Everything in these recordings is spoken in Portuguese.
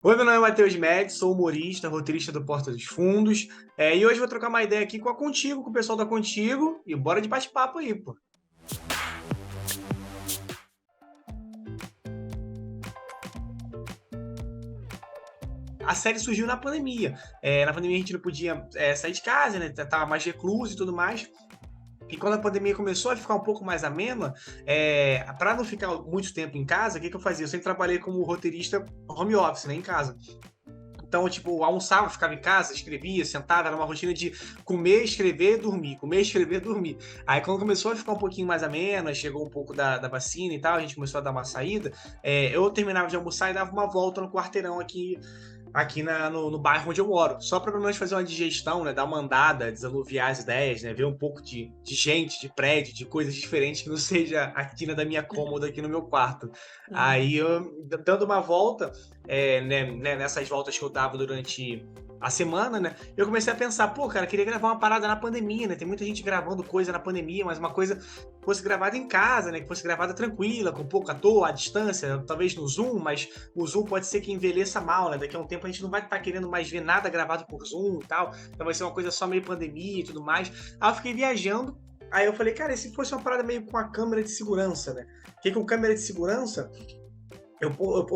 Oi, meu nome é Matheus Médici, sou humorista, roteirista do Porta dos Fundos. E hoje vou trocar uma ideia aqui com a Contigo, com o pessoal da Contigo. E bora de bate-papo aí, pô. A série surgiu na pandemia. Na pandemia a gente não podia sair de casa, né? Tava mais recluso e tudo mais. E quando a pandemia começou a ficar um pouco mais amena, para não ficar muito tempo em casa, o que eu fazia? Eu sempre trabalhei como roteirista home office, né, em casa. Então, tipo, almoçava, ficava em casa, escrevia, sentava, era uma rotina de comer, escrever, dormir, comer, escrever, dormir. Aí, quando começou a ficar um pouquinho mais ameno, chegou um pouco da vacina e tal, a gente começou a dar uma saída, eu terminava de almoçar e dava uma volta no quarteirão aqui no bairro onde eu moro. Só para pelo menos fazer uma digestão, né? Dar uma andada, desanuviar as ideias, né? Ver um pouco de gente, de prédio, de coisas diferentes que não seja a quina da minha cômoda aqui no meu quarto. Uhum. Aí, dando uma volta, nessas voltas que eu dava durante a semana, né? Eu comecei a pensar, pô, cara, queria gravar uma parada na pandemia, né? Tem muita gente gravando coisa na pandemia, mas uma coisa que fosse gravada em casa, né? Que fosse gravada tranquila, com pouco ator, à distância, talvez no Zoom, mas o Zoom pode ser que envelheça mal, né? Daqui a um tempo a gente não vai estar querendo mais ver nada gravado por Zoom e tal. Então vai ser uma coisa só meio pandemia e tudo mais. Aí eu fiquei viajando. Aí eu falei, cara, e se fosse uma parada meio com a câmera de segurança, né? Porque com câmera de segurança, eu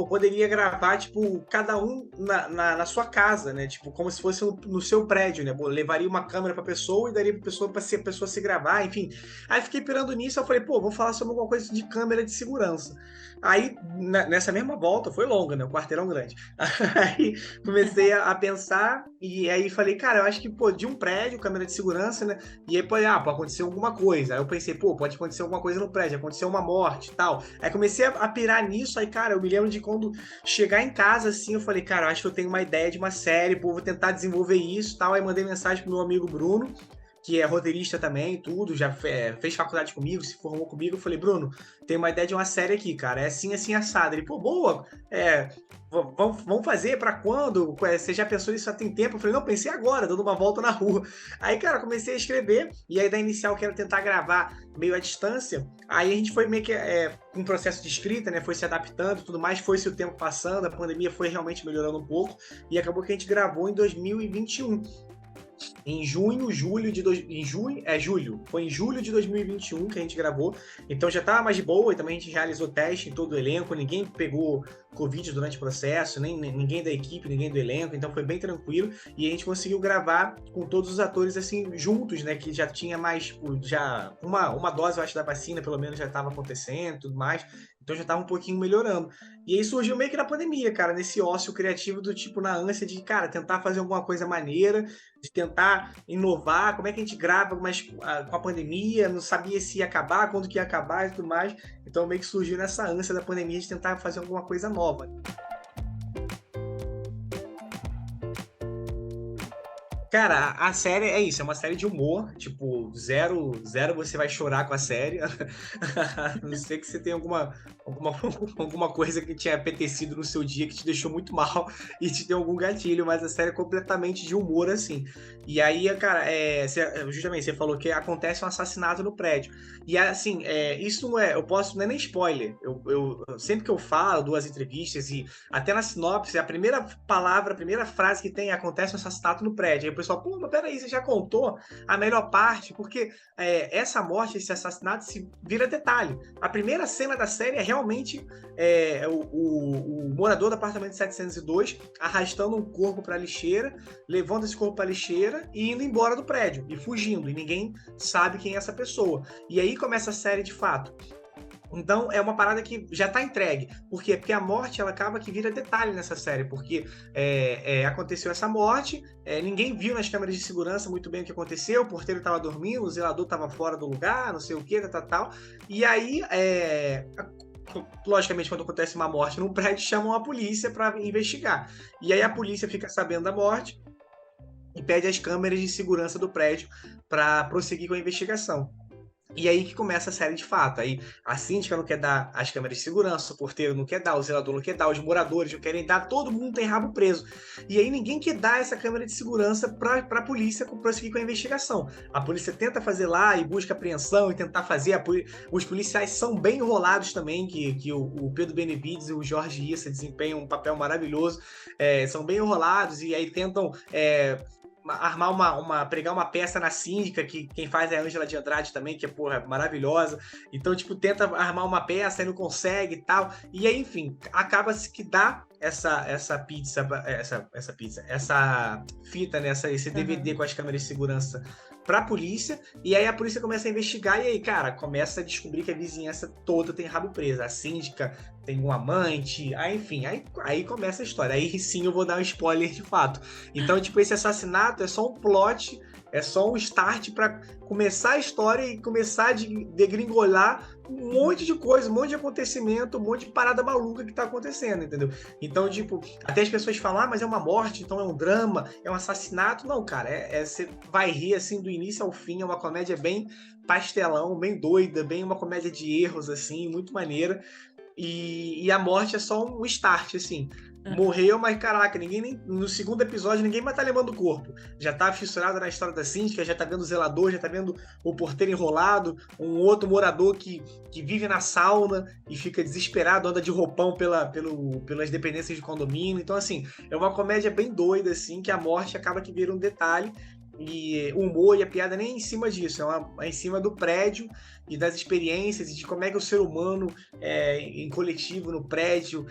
poderia gravar, tipo, cada um na sua casa, né? Tipo, como se fosse no seu prédio, né? Eu levaria uma câmera pra pessoa e daria pra pessoa pra se, a pessoa se gravar, enfim. Aí fiquei pirando nisso, eu falei, pô, vou falar sobre alguma coisa de câmera de segurança. Aí, nessa mesma volta, foi longa, né? O quarteirão grande. Aí comecei a pensar e aí falei, cara, eu acho que, pô, de um prédio, câmera de segurança, né? E aí pode acontecer alguma coisa. Aí eu pensei, pô, pode acontecer alguma coisa no prédio, acontecer uma morte e tal. Aí comecei a pirar nisso, aí, cara, eu me lembro de quando chegar em casa, assim, eu falei, cara, eu acho que eu tenho uma ideia de uma série, pô, vou tentar desenvolver isso e tal. Aí mandei mensagem pro meu amigo Bruno, que é roteirista também, tudo, já fez faculdade comigo, se formou comigo. Eu falei, Bruno, tem uma ideia de uma série aqui, cara, é assim, assim, assado. Ele, pô, boa, vamos fazer pra quando? Você já pensou nisso há tem tempo? Eu falei, não, pensei agora, dando uma volta na rua. Aí, cara, comecei a escrever, e a ideia inicial que era tentar gravar meio à distância. Aí a gente foi meio que com um processo de escrita, né? Foi se adaptando e tudo mais, foi-se o tempo passando, a pandemia foi realmente melhorando um pouco, e acabou que a gente gravou em 2021. Em junho, julho de dois, em junho, julho. Foi em julho de 2021 que a gente gravou. Então já estava mais de boa e também a gente realizou teste em todo o elenco, ninguém pegou Covid durante o processo, nem ninguém da equipe, ninguém do elenco, então foi bem tranquilo e a gente conseguiu gravar com todos os atores assim juntos, né, que já tinha mais, tipo, já uma dose, eu acho, da vacina, pelo menos já estava acontecendo, tudo mais. Então já estava um pouquinho melhorando. E aí surgiu meio que na pandemia, cara, nesse ócio criativo do tipo na ânsia de, cara, tentar fazer alguma coisa maneira, de tentar inovar, como é que a gente grava, mas com a pandemia, não sabia se ia acabar, quando que ia acabar e tudo mais. Então meio que surgiu nessa ânsia da pandemia de tentar fazer alguma coisa nova. Cara, a série é isso, é uma série de humor, tipo, zero você vai chorar com a série, a não ser que você tenha alguma, alguma coisa que tinha apetecido no seu dia que te deixou muito mal e te deu algum gatilho, mas a série é completamente de humor, assim. E aí, cara, justamente, você falou que acontece um assassinato no prédio. E assim, isso não é, eu posso, não é nem spoiler, sempre que eu falo, duas entrevistas e até na sinopse, a primeira palavra, a primeira frase que tem é acontece um assassinato no prédio. Aí o pessoal, pô, mas peraí, você já contou a melhor parte? Porque essa morte, esse assassinato, se vira detalhe. A primeira cena da série é realmente o morador do apartamento 702 arrastando um corpo para a lixeira, levando esse corpo para a lixeira e indo embora do prédio, e fugindo, e ninguém sabe quem é essa pessoa. E aí começa a série de fato. Então é uma parada que já tá entregue. Por quê? Porque a morte ela acaba que vira detalhe nessa série, porque aconteceu essa morte, ninguém viu nas câmeras de segurança muito bem o que aconteceu, o porteiro estava dormindo, o zelador estava fora do lugar, não sei o que, tal. E aí, logicamente, quando acontece uma morte num prédio, chamam a polícia para investigar. E aí a polícia fica sabendo da morte e pede as câmeras de segurança do prédio para prosseguir com a investigação. E aí que começa a série de fato. Aí a síndica não quer dar as câmeras de segurança, o porteiro não quer dar, o zelador não quer dar, os moradores não querem dar, todo mundo tem rabo preso. E aí ninguém quer dar essa câmera de segurança para a polícia prosseguir com a investigação. A polícia tenta fazer lá e busca apreensão e tentar fazer. Os policiais são bem enrolados também, que o Pedro Benevides e o Jorge Issa desempenham um papel maravilhoso. São bem enrolados e aí tentam armar pregar uma peça na síndica, que quem faz é a Ângela de Andrade também, que é, porra, maravilhosa. Então, tipo, tenta armar uma peça e não consegue e tal. E aí, enfim, acaba-se que dá essa fita, né? Esse DVD com as câmeras de segurança pra polícia, e aí a polícia começa a investigar, e aí, cara, começa a descobrir que a vizinhança toda tem rabo preso. A síndica tem um amante, aí, enfim, aí começa a história. Aí sim eu vou dar um spoiler de fato. Então, tipo, esse assassinato é só um plot, é só um start para começar a história e começar a degringolar um monte de coisa, um monte de acontecimento, um monte de parada maluca que tá acontecendo, entendeu? Então, tipo, até as pessoas falam, mas é uma morte, então é um drama, é um assassinato. Não, cara, você vai rir assim do início ao fim, é uma comédia bem pastelão, bem doida, bem uma comédia de erros, assim, muito maneira. E a morte é só um start, assim. Morreu, mas caraca, no segundo episódio ninguém mais tá lembrando do corpo. Já tá fissurado na história da síndica, já tá vendo o zelador, já tá vendo o porteiro enrolado, um outro morador que vive na sauna e fica desesperado, anda de roupão pelas dependências de condomínio. Então, assim, é uma comédia bem doida, assim, que a morte acaba que vira um detalhe. E o humor e a piada nem é em cima disso, é em cima do prédio e das experiências e de como é que o ser humano em coletivo no prédio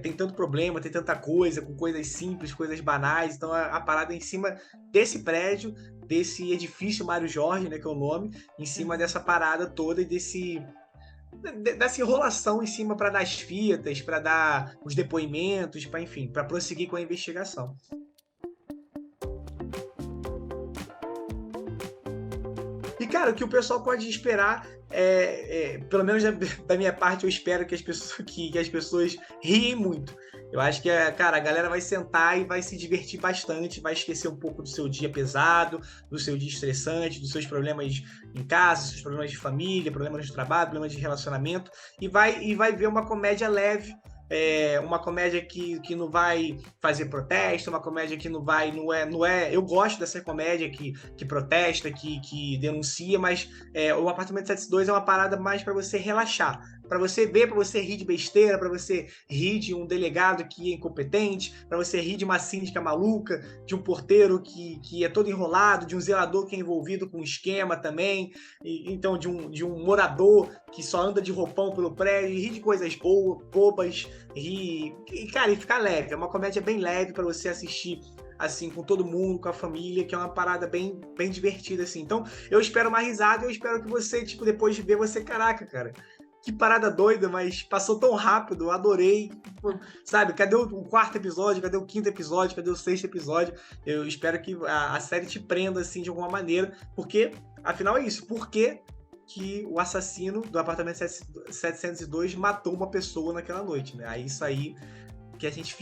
tem tanto problema, tem tanta coisa, com coisas simples, coisas banais. Então a parada é em cima desse prédio, desse edifício Mário Jorge, né, que é o nome, em cima dessa parada toda e dessa enrolação em cima para dar as fitas, para dar os depoimentos, para enfim, para prosseguir com a investigação. E, cara, o que o pessoal pode esperar pelo menos da minha parte, eu espero que as pessoas riem muito. Eu acho que, cara, a galera vai sentar e vai se divertir bastante, vai esquecer um pouco do seu dia pesado, do seu dia estressante, dos seus problemas em casa, dos seus problemas de família, problemas de trabalho, problemas de relacionamento, e vai ver uma comédia leve, uma comédia que não vai fazer protesto, uma comédia que não é. Eu gosto dessa comédia que protesta, que denuncia, mas o Apartamento 702 é uma parada mais para você relaxar, para você ver, para você rir de besteira, para você rir de um delegado que é incompetente, para você rir de uma síndica maluca, de um porteiro que é todo enrolado, de um zelador que é envolvido com um esquema também, então de um morador que só anda de roupão pelo prédio, e rir de coisas bobas, rir e, cara, e ficar leve. É uma comédia bem leve para você assistir assim, com todo mundo, com a família, que é uma parada bem, bem divertida, assim. Então, eu espero uma risada, eu espero que você, tipo, depois de ver, você, caraca, cara, que parada doida, mas passou tão rápido, eu adorei, sabe? Cadê o quarto episódio? Cadê o quinto episódio? Cadê o sexto episódio? Eu espero que a série te prenda, assim, de alguma maneira, porque, afinal, é isso. Por que o assassino do Apartamento 702 matou uma pessoa naquela noite, né? Aí isso aí que a gente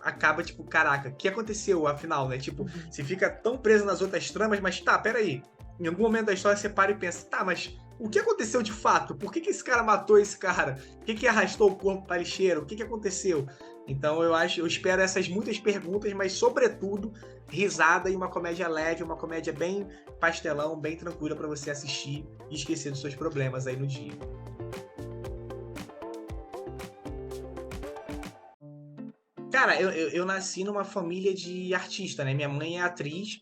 acaba, tipo, caraca, o que aconteceu, afinal, né? Tipo, você fica tão preso nas outras tramas, mas tá, peraí. Em algum momento da história você para e pensa, tá, mas o que aconteceu de fato? Por que esse cara matou esse cara? Por que arrastou o corpo para a lixeira? O que aconteceu? Então eu espero essas muitas perguntas, mas sobretudo risada e uma comédia leve, uma comédia bem pastelão, bem tranquila para você assistir e esquecer dos seus problemas aí no dia. Cara, eu nasci numa família de artista, né? Minha mãe é atriz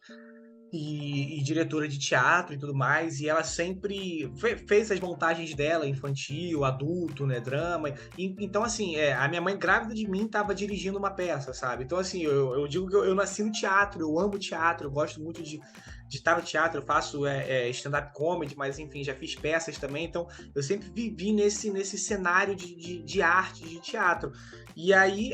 e diretora de teatro e tudo mais, e ela sempre fez as montagens dela, infantil, adulto, né, drama. Então, assim, a minha mãe grávida de mim estava dirigindo uma peça, sabe? Então, assim, eu digo que eu nasci no teatro, eu amo teatro, eu gosto muito de estar no teatro, eu faço stand-up comedy, mas, enfim, já fiz peças também, então eu sempre vivi nesse cenário de arte, de teatro. E aí,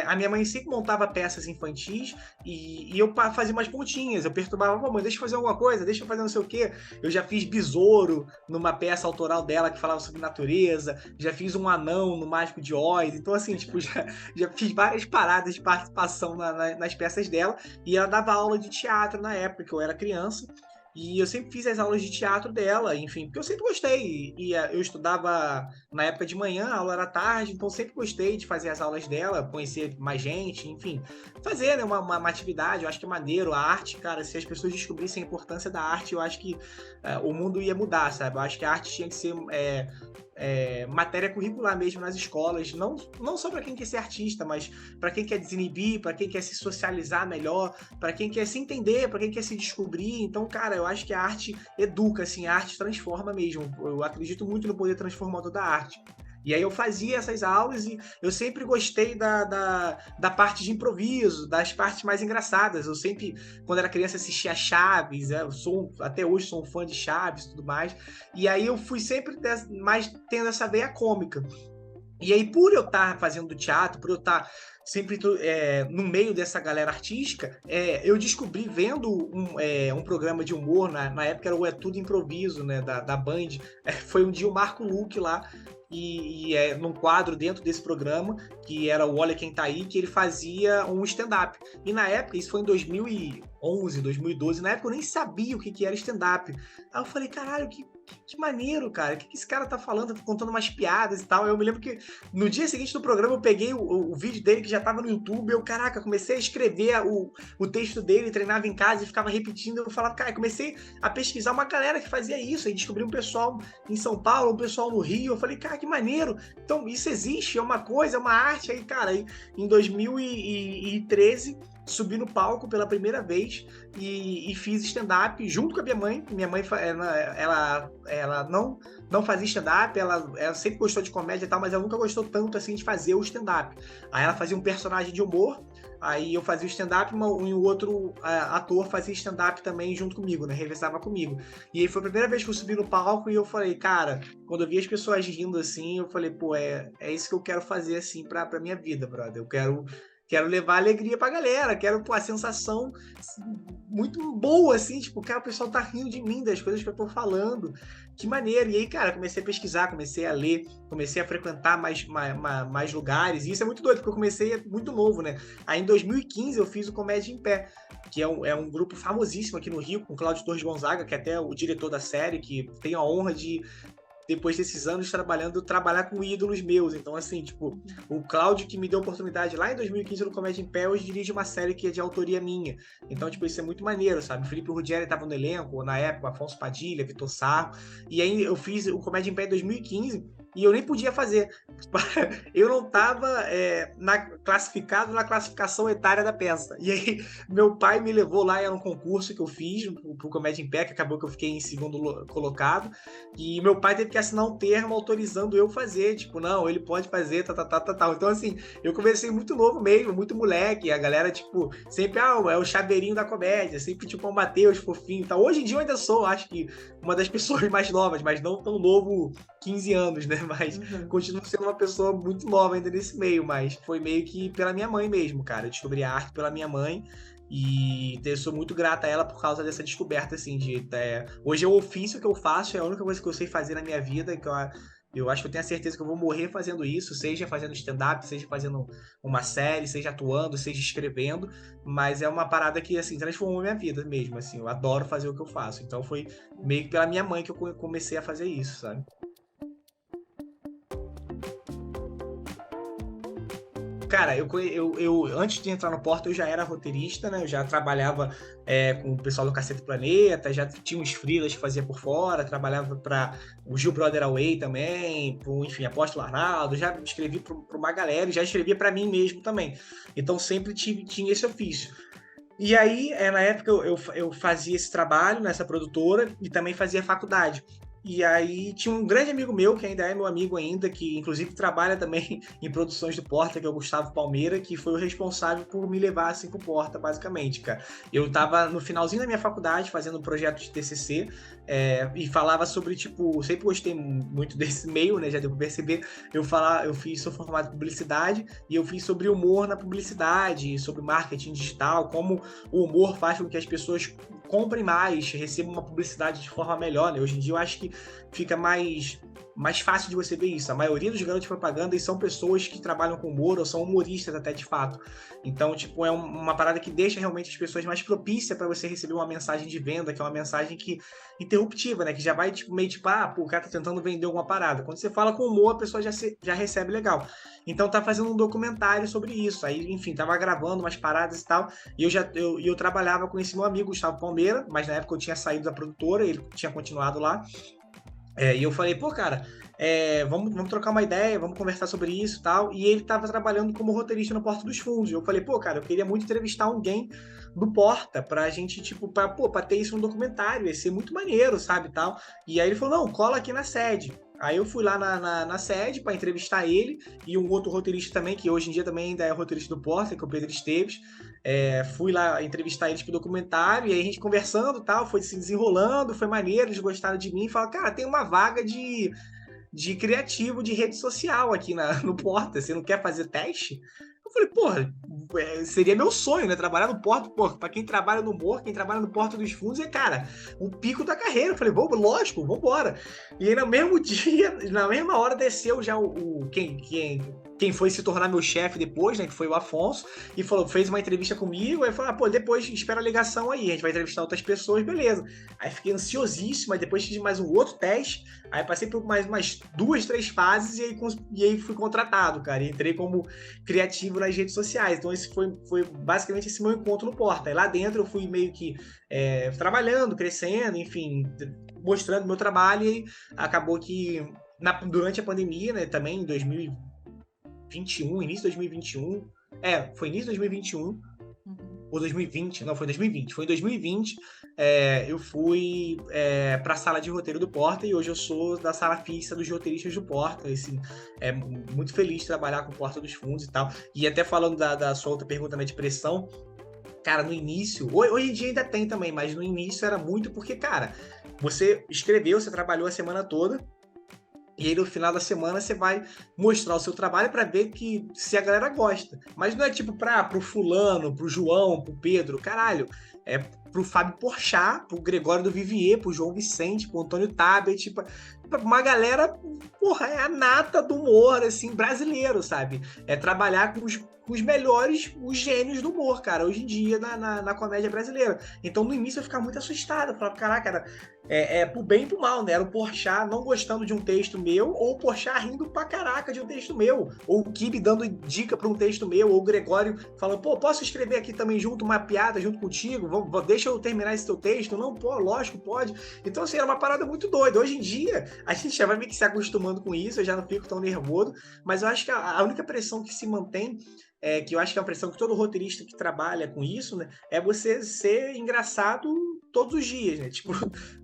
a minha mãe sempre montava peças infantis e eu fazia umas pontinhas, eu perturbava, mãe, deixa eu fazer alguma coisa, deixa eu fazer não sei o quê. Eu já fiz besouro numa peça autoral dela que falava sobre natureza, já fiz um anão no Mágico de Oz, então assim, tipo, já fiz várias paradas de participação nas peças dela, e ela dava aula de teatro na época que eu era criança. E eu sempre fiz as aulas de teatro dela, enfim, porque eu sempre gostei. Eu estudava na época de manhã, a aula era tarde, então sempre gostei de fazer as aulas dela, conhecer mais gente, enfim, fazer, né, uma atividade. Eu acho que é maneiro. A arte, cara, se as pessoas descobrissem a importância da arte, eu acho que o mundo ia mudar, sabe? Eu acho que a arte tinha que ser matéria curricular mesmo nas escolas, não só para quem quer ser artista, mas para quem quer desinibir, para quem quer se socializar melhor, para quem quer se entender, para quem quer se descobrir. Então, cara, eu acho que a arte educa, assim, a arte transforma mesmo. Eu acredito muito no poder transformador da arte. E aí eu fazia essas aulas e eu sempre gostei da parte de improviso, das partes mais engraçadas. Eu sempre, quando era criança, assistia Chaves, até hoje sou um fã de Chaves e tudo mais. E aí eu fui sempre mais tendo essa veia cômica. E aí, por eu estar fazendo teatro, por eu estar sempre no meio dessa galera artística, eu descobri vendo um programa de humor, na época era o É Tudo Improviso, né, da Band. Foi um dia o Marco Luque lá, num quadro dentro desse programa, que era o Olha Quem Tá Aí, que ele fazia um stand-up. E na época, isso foi em 2011, 2012, na época eu nem sabia o que era stand-up. Aí eu falei, caralho, que maneiro, cara. O que esse cara tá falando, contando umas piadas e tal. Eu me lembro que no dia seguinte do programa eu peguei o vídeo dele que já tava no YouTube. Eu, caraca, comecei a escrever o texto dele, treinava em casa e ficava repetindo. Eu falava, cara, comecei a pesquisar uma galera que fazia isso. Aí descobri um pessoal em São Paulo, um pessoal no Rio. Eu falei, cara, que maneiro. Então isso existe, é uma coisa, é uma arte. Aí, cara, em 2013 subi no palco pela primeira vez e fiz stand-up junto com a minha mãe. Minha mãe, ela não fazia stand-up, ela sempre gostou de comédia e tal, mas ela nunca gostou tanto assim de fazer o stand-up. Aí ela fazia um personagem de humor, aí eu fazia o stand-up e o outro ator fazia stand-up também junto comigo, né? Revezava comigo. E aí foi a primeira vez que eu subi no palco e eu falei, cara, quando eu vi as pessoas rindo assim, eu falei, pô, é isso que eu quero fazer assim pra minha vida, brother. Eu quero levar alegria pra galera, quero, pô, a sensação muito boa, assim, tipo, cara, o pessoal tá rindo de mim, das coisas que eu tô falando, que maneiro. E aí, cara, comecei a pesquisar, comecei a ler, comecei a frequentar mais lugares, e isso é muito doido, porque eu comecei muito novo, né? Aí em 2015 eu fiz o Comédia em Pé, que é um grupo famosíssimo aqui no Rio, com o Cláudio Torres Gonzaga, que é até o diretor da série, que tem a honra de, depois desses anos trabalhar com ídolos meus. Então, assim, tipo, o Cláudio que me deu a oportunidade lá em 2015 no Comédia em Pé, hoje dirige uma série que é de autoria minha. Então, tipo, isso é muito maneiro, sabe? Felipe Ruggeri tava no elenco, na época, Afonso Padilha, Vitor Sarro. E aí eu fiz o Comédia em Pé em 2015 e eu nem podia fazer. Eu não estava classificado na classificação etária da peça. E aí, meu pai me levou lá, era um concurso que eu fiz pro Comédia em Pé, que acabou que eu fiquei em segundo colocado. E meu pai teve que assinar um termo autorizando eu fazer. Tipo, não, ele pode fazer, tal. Então, assim, eu comecei muito novo mesmo, muito moleque. A galera, tipo, sempre, é o chaveirinho da comédia. Sempre, tipo, o Matheus, fofinho e tal. Hoje em dia eu ainda sou, acho que, uma das pessoas mais novas, mas não tão novo, 15 anos, né? Mas continuo sendo uma pessoa muito nova ainda nesse meio, mas foi meio que pela minha mãe mesmo, cara. Eu descobri a arte pela minha mãe e eu sou muito grata a ela por causa dessa descoberta, assim, hoje é o ofício que eu faço, é a única coisa que eu sei fazer na minha vida, que eu acho que eu tenho a certeza que eu vou morrer fazendo isso, seja fazendo stand-up, seja fazendo uma série, seja atuando, seja escrevendo, mas é uma parada que, assim, transformou minha vida mesmo, assim, eu adoro fazer o que eu faço. Então foi meio que pela minha mãe que eu comecei a fazer isso, sabe? Cara, eu antes de entrar no Porta, eu já era roteirista, né? Eu já trabalhava com o pessoal do Cacete Planeta, já tinha uns freelas que fazia por fora, trabalhava para o Gil Brother Away também, enfim, Apóstolo Arnaldo, já escrevi para uma galera e já escrevia para mim mesmo também. Então sempre tinha esse ofício. E aí, na época, eu fazia esse trabalho nessa produtora e também fazia faculdade. E aí tinha um grande amigo meu, que ainda é meu amigo ainda, que inclusive trabalha também em produções do Porta, que é o Gustavo Palmeira, que foi o responsável por me levar assim pro Porta, basicamente, cara. Eu tava no finalzinho da minha faculdade fazendo um projeto de TCC e falava sobre, tipo, sempre gostei muito desse meio, né, já deu pra perceber, sou formado em publicidade e eu fiz sobre humor na publicidade, sobre marketing digital, como o humor faz com que as pessoas comprem mais, recebam uma publicidade de forma melhor, né? Hoje em dia eu acho que fica mais mais fácil de você ver isso. A maioria dos garotos de propaganda são pessoas que trabalham com humor ou são humoristas até de fato. Então, tipo, é uma parada que deixa realmente as pessoas mais propícias para você receber uma mensagem de venda, que é uma mensagem que interruptiva, né? Que já vai tipo, meio tipo, pô, o cara tá tentando vender alguma parada. Quando você fala com humor, a pessoa já recebe legal. Então tá fazendo um documentário sobre isso. Aí, enfim, tava gravando umas paradas e tal. E eu trabalhava com esse meu amigo, Gustavo Palmeira, mas na época eu tinha saído da produtora, ele tinha continuado lá. E eu falei, pô, cara, vamos trocar uma ideia, vamos conversar sobre isso e tal. E ele tava trabalhando como roteirista no Porta dos Fundos. Eu falei, pô, cara, eu queria muito entrevistar alguém do Porta pra gente, tipo, pra ter isso no documentário, ia ser muito maneiro, sabe, tal. E aí ele falou, não, cola aqui na sede. Aí eu fui lá na sede para entrevistar ele e um outro roteirista também, que hoje em dia também ainda é roteirista do Porta, que é o Pedro Esteves. Fui lá entrevistar eles pro documentário, e aí a gente conversando e tal, foi se desenrolando, foi maneiro, eles gostaram de mim e falaram, cara, tem uma vaga de criativo de rede social aqui no Porta, você não quer fazer teste? Eu falei, porra, seria meu sonho, né? Trabalhar no Porta, porra, pra quem trabalha no humor, quem trabalha no Porta dos Fundos cara, o pico da carreira. Eu falei, lógico, vambora. E aí no mesmo dia, na mesma hora, desceu já quem foi se tornar meu chefe depois, né, que foi o Afonso, e fez uma entrevista comigo, aí falou, pô, depois espera a ligação aí, a gente vai entrevistar outras pessoas, beleza. Aí fiquei ansiosíssimo, aí depois fiz mais um outro teste, aí passei por mais umas 2, 3 fases, e aí fui contratado, cara, e entrei como criativo nas redes sociais. Então esse foi basicamente esse meu encontro no Porta. Aí lá dentro eu fui meio que trabalhando, crescendo, enfim, mostrando meu trabalho, e acabou que durante a pandemia, né, também em 2021, início de 2021. Foi início de 2021. Ou 2020, não, foi 2020. Foi em 2020, eu fui para a sala de roteiro do Porta, e hoje eu sou da sala fixa dos roteiristas do Porta. Assim, muito feliz de trabalhar com o Porta dos Fundos e tal. E até falando da sua outra pergunta, né, de pressão, cara, no início, hoje em dia ainda tem também, mas no início era muito porque, cara, você escreveu, você trabalhou a semana toda, e aí no final da semana você vai mostrar o seu trabalho para ver se a galera gosta. Mas não é tipo pro fulano, pro João, pro Pedro, caralho. É pro Fábio Porchat, pro Gregório do Vivier, pro João Vicente, pro Antônio Tabet, pra uma galera, porra, é a nata do humor, assim, brasileiro, sabe? É trabalhar com os melhores, os gênios do humor, cara, hoje em dia na comédia brasileira. Então no início eu ficava muito assustado, eu falava, caraca, cara, pro bem e pro mal, né? Era o Porchat não gostando de um texto meu, ou o Porchat rindo pra caraca de um texto meu, ou o Kibe dando dica pra um texto meu, ou o Gregório falando, pô, posso escrever aqui também junto uma piada junto contigo? Deixa eu terminar esse teu texto? Não, pô, lógico, pode. Então, assim, era uma parada muito doida. Hoje em dia, a gente já vai meio que se acostumando com isso, eu já não fico tão nervoso, mas eu acho que a única pressão que se mantém, que eu acho que é uma pressão que todo roteirista que trabalha com isso, né, é você ser engraçado todos os dias, né? Tipo,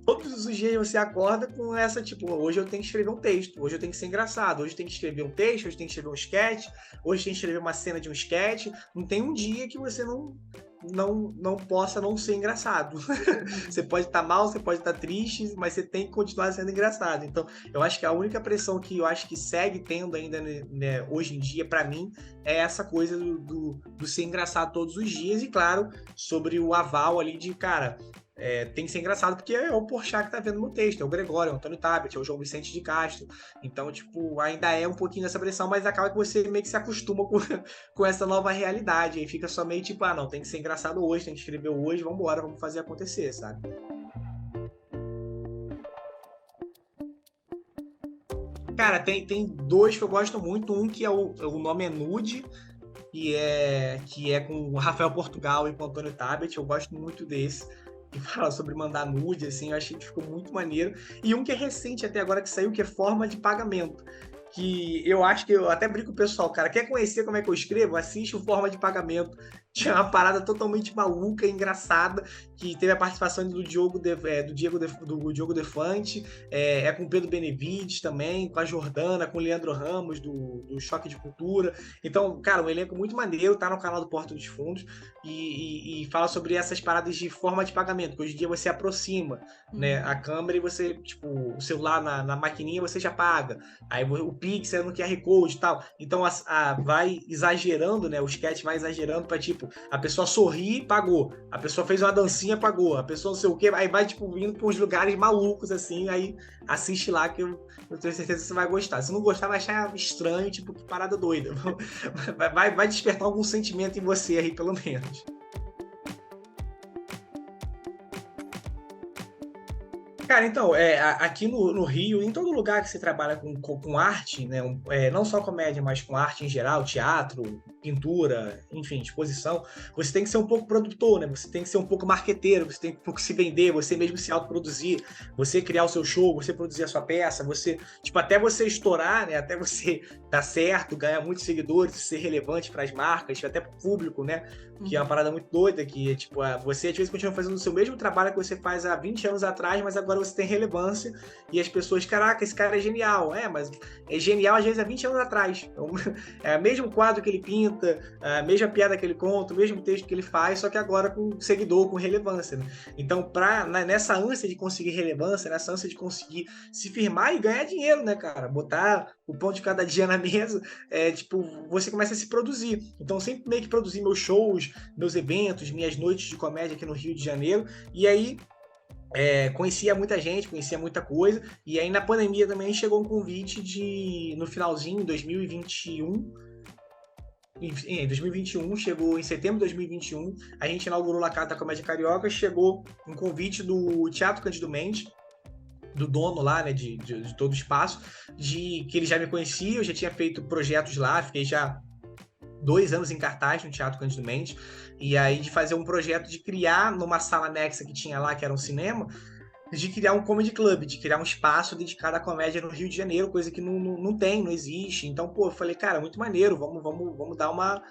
todos os dias você acorda com essa, tipo, hoje eu tenho que escrever um texto, hoje eu tenho que ser engraçado, hoje eu tenho que escrever um texto, hoje eu tenho que escrever um sketch, hoje eu tenho que escrever uma cena de um sketch. Não tem um dia que você não possa não ser engraçado. Você pode estar mal, você pode estar triste, mas você tem que continuar sendo engraçado. Então, eu acho que a única pressão que eu acho que segue tendo ainda, né, hoje em dia, para mim, é essa coisa do ser engraçado todos os dias. E, claro, sobre o aval ali de, cara, tem que ser engraçado porque é o Porchat que tá vendo no texto, é o Gregório, é o Antônio Tabet, é o João Vicente de Castro. Então, tipo, ainda é um pouquinho dessa pressão, mas acaba que você meio que se acostuma com essa nova realidade. Aí fica só meio tipo, não, tem que ser engraçado hoje, tem que escrever hoje, vambora, vamos fazer acontecer, sabe? Cara, tem dois que eu gosto muito. Um que o nome é Nude, que é com o Rafael Portugal e com o Antônio Tabet. Eu gosto muito desse. Que fala sobre mandar nude, assim, eu achei que ficou muito maneiro. E um que é recente até agora que saiu, que é Forma de Pagamento. Que eu acho que eu até brinco com o pessoal, cara, quer conhecer como é que eu escrevo? Assiste o Forma de Pagamento. Tinha uma parada totalmente maluca, engraçada, que teve a participação do Diogo Defante, com o Pedro Benevides também, com a Jordana, com o Leandro Ramos, do Choque de Cultura. Então, cara, um elenco muito maneiro, tá no canal do Porta dos Fundos, e fala sobre essas paradas de forma de pagamento, que hoje em dia você aproxima, né, a câmera, e você, tipo, o celular na maquininha você já paga, aí o Pix é no QR Code e tal. Então vai exagerando, né, o sketch vai exagerando pra, tipo, tipo, a pessoa sorri, pagou. A pessoa fez uma dancinha, pagou. A pessoa não sei o quê, aí vai, tipo, vindo para uns lugares malucos, assim, aí assiste lá que eu tenho certeza que você vai gostar. Se não gostar, vai achar estranho, tipo, que parada doida. Vai despertar algum sentimento em você aí, pelo menos. Cara, então, aqui no Rio, em todo lugar que você trabalha com arte, né, não só comédia, mas com arte em geral, teatro, pintura, enfim, exposição, você tem que ser um pouco produtor, né? Você tem que ser um pouco marqueteiro, você tem que um pouco se vender, você mesmo se autoproduzir, você criar o seu show, você produzir a sua peça, você, tipo, até você estourar, né? Até você dar certo, ganhar muitos seguidores, ser relevante para as marcas, até para o público, né? Que é uma parada muito doida, que é tipo, você às vezes continua fazendo o seu mesmo trabalho que você faz há 20 anos atrás, mas agora você tem relevância e as pessoas, caraca, esse cara é genial. Mas é genial às vezes há 20 anos atrás. Então, é o mesmo quadro que ele pinta, a mesma piada que ele conta, o mesmo texto que ele faz, só que agora com seguidor, com relevância. Né? Então, nessa ânsia de conseguir relevância, nessa ânsia de conseguir se firmar e ganhar dinheiro, né, cara? Botar o pão de cada dia na mesa, tipo, você começa a se produzir. Então, sempre meio que produzir meus shows, meus eventos, minhas noites de comédia aqui no Rio de Janeiro. E aí, conhecia muita gente, conhecia muita coisa. E aí, na pandemia também, chegou um convite no finalzinho, em 2021. Em 2021, chegou em setembro de 2021, a gente inaugurou a Casa da Comédia Carioca, chegou um convite do Teatro Cândido Mendes, do dono lá, né, de todo o espaço, que ele já me conhecia, eu já tinha feito projetos lá, fiquei já 2 anos em cartaz no Teatro Cândido Mendes, e aí de fazer um projeto de criar numa sala anexa que tinha lá, que era um cinema, de criar um comedy club, de criar um espaço dedicado à comédia no Rio de Janeiro, coisa que não tem, não existe. Então, pô, eu falei, cara, muito maneiro, vamos dar uma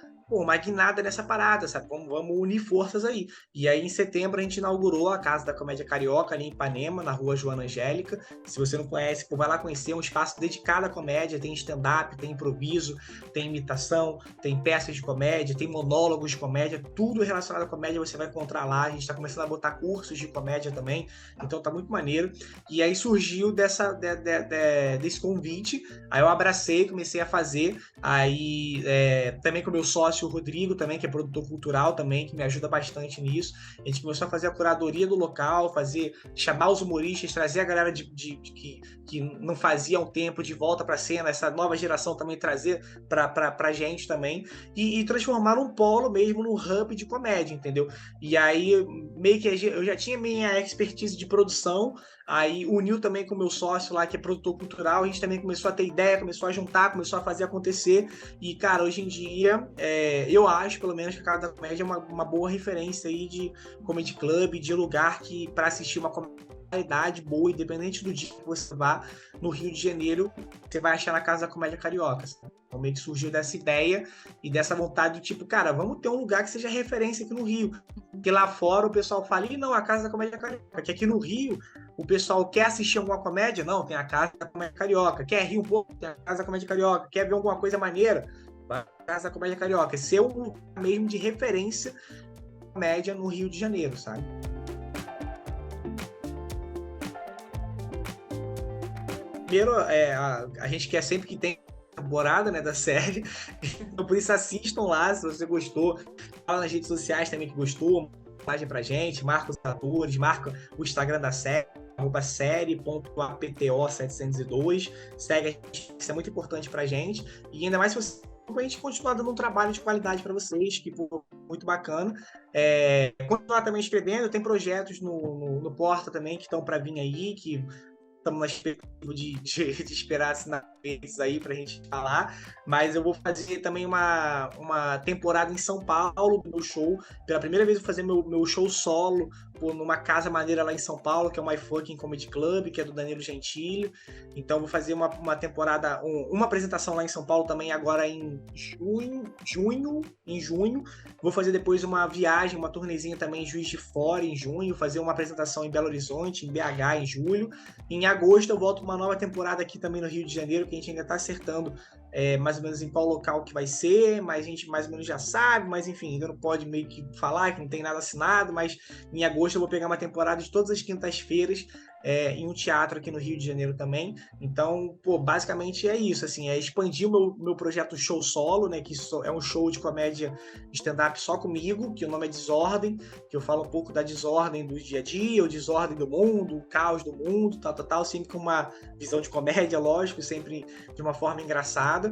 guinada nessa parada, sabe? Vamos unir forças aí. E aí, em setembro, a gente inaugurou a Casa da Comédia Carioca, ali em Ipanema, na rua Joana Angélica. Se você não conhece, pô, vai lá conhecer, é um espaço dedicado à comédia, tem stand-up, tem improviso, tem imitação, tem peças de comédia, tem monólogos de comédia, tudo relacionado à comédia você vai encontrar lá. A gente está começando a botar cursos de comédia também, então tá muito maneiro. E aí surgiu desse convite, aí eu abracei, comecei a fazer, aí também com o meu sócio, o Rodrigo também, que é produtor cultural também, que me ajuda bastante nisso. A gente começou a fazer a curadoria do local, chamar os humoristas, trazer a galera que não fazia há um tempo de volta para a cena, essa nova geração também trazer para gente também, e transformar um polo mesmo num hub de comédia, entendeu? E aí, meio que eu já tinha minha expertise de produção, aí uniu também com o meu sócio lá, que é produtor cultural, a gente também começou a ter ideia, começou a juntar, começou a fazer acontecer, e, cara, hoje em dia, eu acho, pelo menos, que a Casa da Comédia é uma boa referência aí de comedy club, de lugar que, para assistir uma qualidade boa, independente do dia que você vá no Rio de Janeiro, você vai achar na Casa da Comédia Carioca. Então, meio que surgiu dessa ideia e dessa vontade do tipo, cara, vamos ter um lugar que seja referência aqui no Rio. Porque lá fora o pessoal fala, não, a Casa da Comédia Carioca. Que aqui no Rio, o pessoal quer assistir alguma comédia? Não, tem a Casa da Comédia Carioca. Quer rir um pouco? Tem a Casa da Comédia Carioca. Quer ver alguma coisa maneira? Vai a Casa da Comédia Carioca. Ser um lugar mesmo de referência comédia no Rio de Janeiro, sabe? Primeiro, a gente quer sempre que tem temporada, né, da série, então por isso assistam lá, se você gostou, fala nas redes sociais também que gostou, mensagem pra gente, marca os atores, marca o Instagram da série, série.apto702, segue a gente, isso é muito importante pra gente, e ainda mais se você a gente continuar dando um trabalho de qualidade para vocês, que pô, muito bacana. Continuar também escrevendo, tem projetos no Porta também que estão para vir aí, que estamos na expectativa de esperar assinar esses aí para a gente falar, mas eu vou fazer também uma temporada em São Paulo, meu show, pela primeira vez eu vou fazer meu show solo, numa casa maneira lá em São Paulo, que é o My Fucking Comedy Club, que é do Danilo Gentili, então vou fazer uma temporada, uma apresentação lá em São Paulo também agora em junho, vou fazer depois uma viagem, uma turnezinha também em Juiz de Fora em junho, fazer uma apresentação em Belo Horizonte, em BH em julho, em agosto eu volto uma nova temporada aqui também no Rio de Janeiro, que a gente ainda está acertando mais ou menos em qual local que vai ser, mas a gente mais ou menos já sabe, mas enfim, ainda não pode meio que falar, que não tem nada assinado, mas em agosto eu vou pegar uma temporada de todas as quintas-feiras em um teatro aqui no Rio de Janeiro também. Então, pô, basicamente é isso, assim, é expandir o meu projeto Show Solo, né, que é um show de comédia stand-up só comigo, que o nome é Desordem, que eu falo um pouco da desordem do dia a dia, o desordem do mundo, o caos do mundo, tal, sempre com uma visão de comédia, lógico, sempre de uma forma engraçada.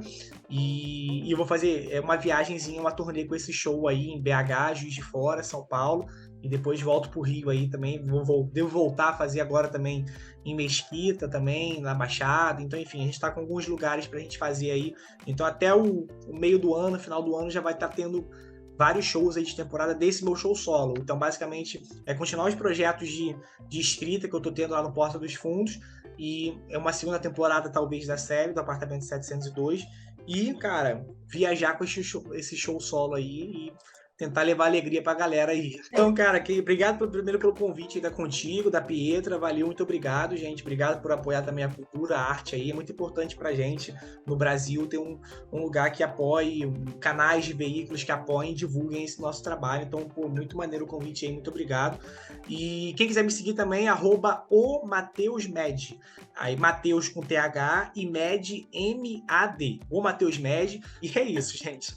E eu vou fazer uma viagenzinha, uma turnê com esse show aí em BH, Juiz de Fora, São Paulo, e depois volto pro Rio aí também. Devo voltar a fazer agora também em Mesquita também, na Baixada. Então, enfim, a gente está com alguns lugares pra gente fazer aí. Então, até o meio do ano, final do ano, já vai estar tendo vários shows aí de temporada desse meu show solo. Então, basicamente, é continuar os projetos de escrita que eu tô tendo lá no Porta dos Fundos, e é uma segunda temporada, talvez, da série, do Apartamento 702, e, cara, viajar com esse show solo aí e tentar levar alegria pra galera aí. Então, cara, obrigado primeiro pelo convite aí da Contigo, da Pietra, valeu, muito obrigado, gente. Obrigado por apoiar também a cultura, a arte aí. É muito importante pra gente, no Brasil, ter um lugar que apoie, canais de veículos que apoiem e divulguem esse nosso trabalho. Então, pô, muito maneiro o convite aí, muito obrigado. E quem quiser me seguir também, @o_mateusmed. Aí, Mateus com TH e Med, M-A-D. O Mateus Med. E é isso, gente.